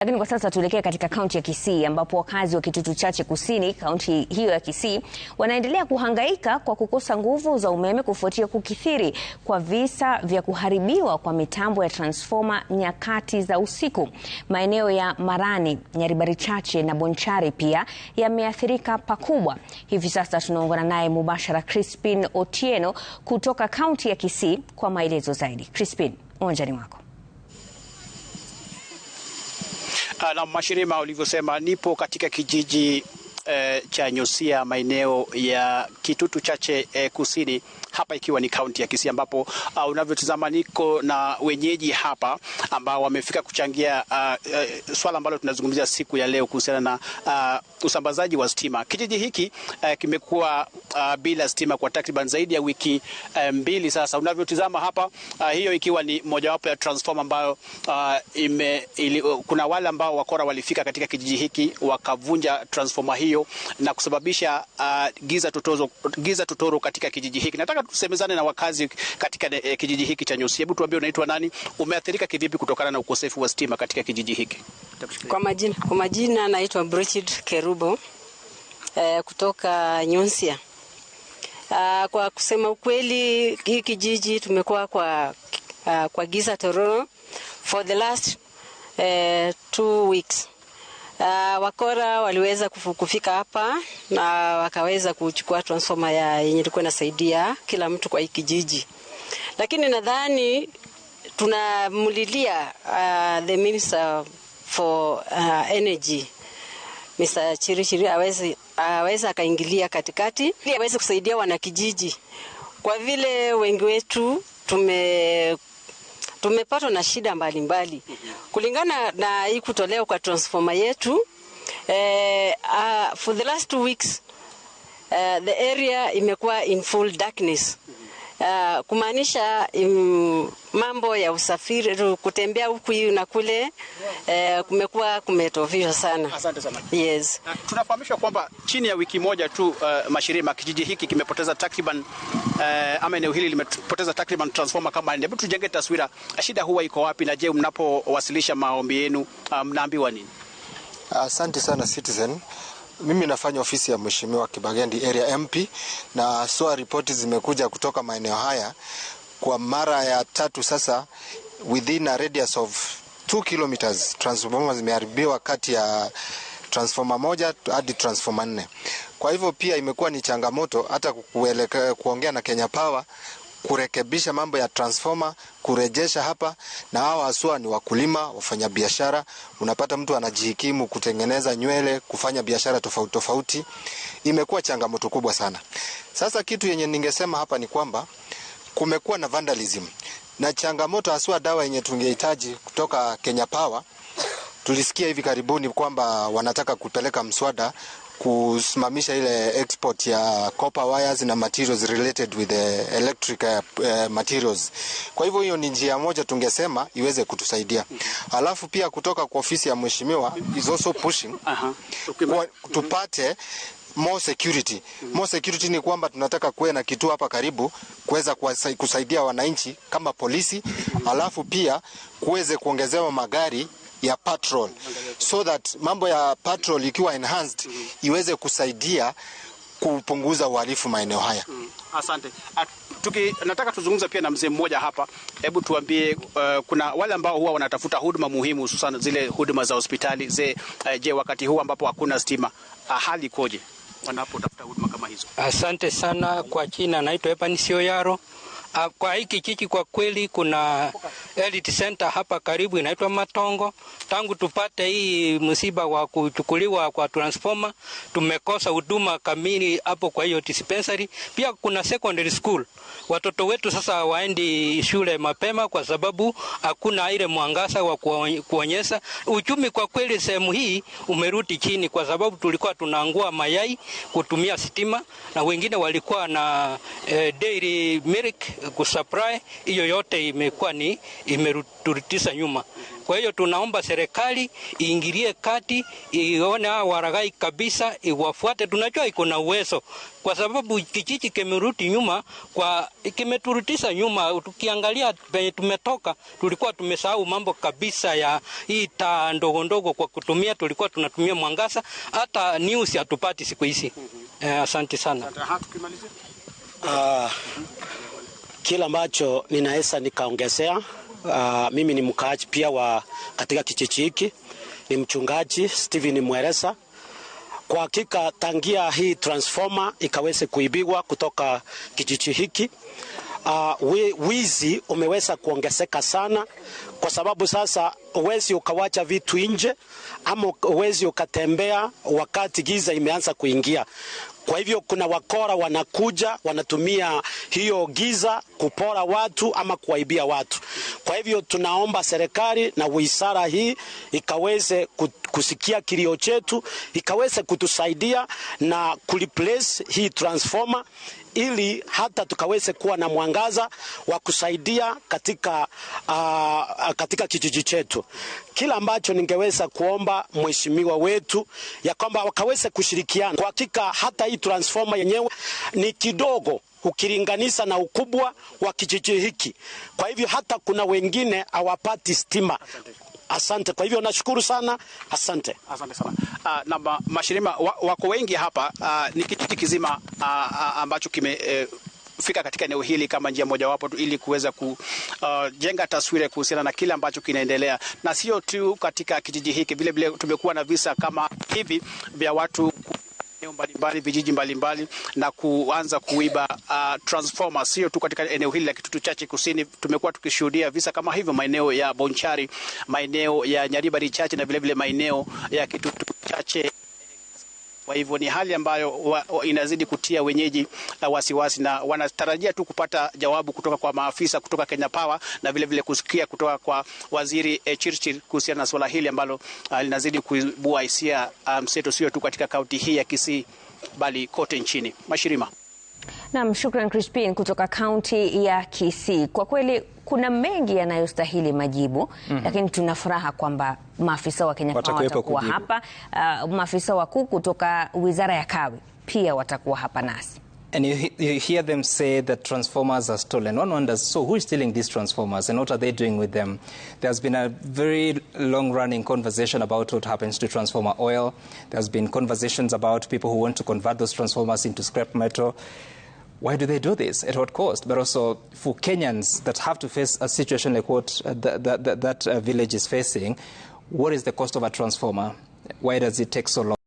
Lakini kwa sasa tuelekea katika kaunti ya Kisii ambapo wakazi wa Kitutu Chache Kusini, kaunti hiyo ya Kisii, wanaendelea kuhangaika kwa kukosa nguvu za umeme kufuatia kukithiri kwa visa vya kuharibiwa kwa mitambo ya transforma nyakati za usiku. Maeneo ya Marani, Nyaribari Chache na Bonchari pia yameathirika pakubwa. Hivi sasa tunaungana naye mubashara Crispin Otieno kutoka kaunti ya Kisii kwa maelezo zaidi. Crispin, uwanjani wako. Na Mashirima, ulivyosema, nipo katika kijiji cha Nyosia, maeneo ya Kitutu Chache Kusini, hapa ikiwa ni kaunti ya Kisii, ambapo unavyotazama niko na wenyeji hapa ambao wamefika kuchangia swala ambalo tunazungumzia siku ya leo kuhusiana na usambazaji wa stima. Kijiji hiki kimekuwa bila stima kwa takriban zaidi ya wiki mbili sasa. Unavyotazama hapa, hiyo ikiwa ni mojawapo ya transformer ambayo kuna wale ambao wakora walifika katika kijiji hiki wakavunja transformer hiyo na kusababisha giza totoro katika kijiji hiki. Nataka tusemezane na wakazi katika kijiji hiki cha Nyosia. Hebu tuambie, unaitwa nani? Umeathirika kivipi kutokana na ukosefu wa stima katika kijiji hiki? Kwa majina naitwa Brigid Kerubo kutoka Nyosia. Kwa kusema ukweli, hii kijiji tumekuwa kwa giza tororo for the last 2 weeks. Wakora waliweza kufika hapa na wakaweza kuchukua transformer yenye ilikuwa inasaidia kila mtu kwa hii kijiji. Lakini nadhani tunamulilia the Minister for Energy, Mr. Chirichiri, aweze akaingilia katikati ili aweze kusaidia wanakijiji, kwa vile wengi wetu tumepatwa na shida mbalimbali kulingana na hii kutolewa kwa transformer yetu. For the last 2 weeks the area imekuwa in full darkness, kumaanisha mambo ya usafiri, kutembea huku na kule, kumekuwa kumetofishwa sana. Asante sana. Yes. Tunafahamishwa kwamba chini ya wiki moja tu, Mashirima, kijiji hiki kimepoteza takriban ama eneo hili limepoteza takriban transformer kama 4. Hebu tujenge taswira, shida huwa iko wapi, na je, mnapowasilisha maombi yenu mnaambiwa nini? Asante sana Citizen. Mimi nafanya ofisi ya Mheshimiwa Kibagendi Area MP, na ripoti zimekuja kutoka maeneo haya kwa mara ya 3 sasa. Within a radius of 2 kilometers transformer zimeharibiwa, kati ya transformer 1 hadi transformer 4. Kwa hivyo pia imekuwa ni changamoto hata kuongea na Kenya Power kurekebisha mambo ya transformer, kurejesha hapa, na hawa haswa ni wakulima, wafanya biashara. Unapata mtu anajihikimu kutengeneza nywele, kufanya biashara tofauti tofauti. Imekuwa changamoto kubwa sana. Sasa kitu yenye ningesema hapa ni kwamba kumekuwa na vandalism na changamoto haswa dawa yenye tungehitaji kutoka Kenya Power. Tulisikia hivi karibuni kwamba wanataka kupeleka mswada kusimamisha ile export ya copper wires na materials related with the electric materials. Kwa hivyo hiyo ni njia moja tungesema iweze kutusaidia. Alafu pia kutoka kwa ofisi ya Mheshimiwa is also pushing tupate more security. More security ni kwamba tunataka kuwe na kituo hapa karibu kuweza kusaidia wananchi kama polisi, alafu pia kuweze kuongezewa magari ya patrol, so that mambo ya patrol ikiwa enhanced iweze kusaidia kupunguza uhalifu maeneo haya. Asante. Nataka tuzungumze pia na mzee mmoja hapa. Hebu tuambie, kuna wale ambao huwa wanatafuta huduma muhimu, hususan zile huduma za hospitali. Je, wakati huu ambapo hakuna stima, hali ikoje wanapotafuta huduma kama hizo? Asante sana. Kwa jina naitwa Epanis Oyaro. Kwa hiki kijiji kwa kweli kuna Elite Center hapa karibu inaitwa Matongo. Tangu tupate hii msiba wa kuchukuliwa kwa transformer, tumekosa huduma kamili hapo kwa hiyo dispensary. Pia kuna secondary school. Watoto wetu sasa waendi shule mapema kwa sababu hakuna ile mwangaza wa kuonyesha. Uchumi kwa kweli sehemu hii umerudi chini kwa sababu tulikuwa tunaangua mayai kutumia stima, na wengine walikuwa na dairy milk kusupply, hiyo yote imekuwa ni imeturutisha nyuma. Kwa hiyo tunaomba serikali iingilie kati, ione hao waragai kabisa, iwafuate. Tunajua iko na uwezo, kwa sababu kijiji kimerudi nyuma, kimeturutisha nyuma. Tukiangalia penye tumetoka, tulikuwa tumesahau mambo kabisa ya hii taa ndogo ndogo kwa kutumia, tulikuwa tunatumia mwangaza, hata news hatupati siku hizi. Asante sana. Kila ambacho ninaweza nikaongezea, mimi ni mkaaji pia wa katika kijiji hiki, ni mchungaji Steven Mweresa. Kwa hakika tangia hii transformer ikaweze kuibiwa kutoka kijiji hiki, wizi umeweza kuongezeka sana, kwa sababu sasa uwezi ukawacha vitu nje ama uwezi ukatembea wakati giza imeanza kuingia. Kwa hivyo kuna wakora wanakuja, wanatumia hiyo giza kupora watu ama kuwaibia watu. Kwa hivyo tunaomba serikali na wizara hii ikaweze kusikia kilio chetu, ikaweze kutusaidia na kureplace hii transformer, ili hata tukaweze kuwa na mwangaza wa kusaidia katika kijiji chetu. Kila ambacho ningeweza kuomba mheshimiwa wetu ya kwamba wakaweze kushirikiana. Kwa hakika hata hii transformer yenyewe ni kidogo ukilinganisha na ukubwa wa kijiji hiki. Kwa hivyo hata kuna wengine hawapati stima. Asante. Kwa hivyo nashukuru sana. Asante. Asante sana. Na Mashirima wako wengi hapa, ni kijiji kizima ambacho fika katika eneo hili kama njia mojawapo ili kuweza kujenga taswira kuhusiana na kile ambacho kinaendelea, na sio tu katika kijiji hiki, vile vile tumekuwa na visa kama hivi vya watu eneo mbalimbali, vijiji mbalimbali, na kuanza kuiba transformer. Sio tu katika eneo hili la Kitutu Chache Kusini, tumekuwa tukishuhudia visa kama hivyo maeneo ya Bonchari, maeneo ya Nyaribari Chache na vile vile maeneo ya Kitutu Chache. Kwa hivyo ni hali ambayo inazidi kutia wenyeji wasiwasi, na wanatarajia tu kupata jawabu kutoka kwa maafisa kutoka Kenya Power na vile vile kusikia kutoka kwa Waziri Chirchir kuhusiana na swala hili ambalo linazidi kuibua hisia mseto, sio tu katika kaunti hii ya Kisii bali kote nchini. Mashirima. Naam, shukran Crispin kutoka kaunti ya Kisii. Kwa kweli kuna mengi yanayostahili majibu, lakini tuna furaha kwamba maafisa wa Kenya Power watakuwa hapa. Maafisa wakuu kutoka Wizara ya Kawi pia watakuwa hapa nasi. And you hear them say that transformers are stolen. One wonders, so who is stealing these transformers and what are they doing with them? There's been a very long-running conversation about what happens to transformer oil. There's been conversations about people who want to convert those transformers into scrap metal. Why do they do this? At what cost? But also for Kenyans that have to face a situation like what that village is facing, what is the cost of a transformer? Why does it take so long?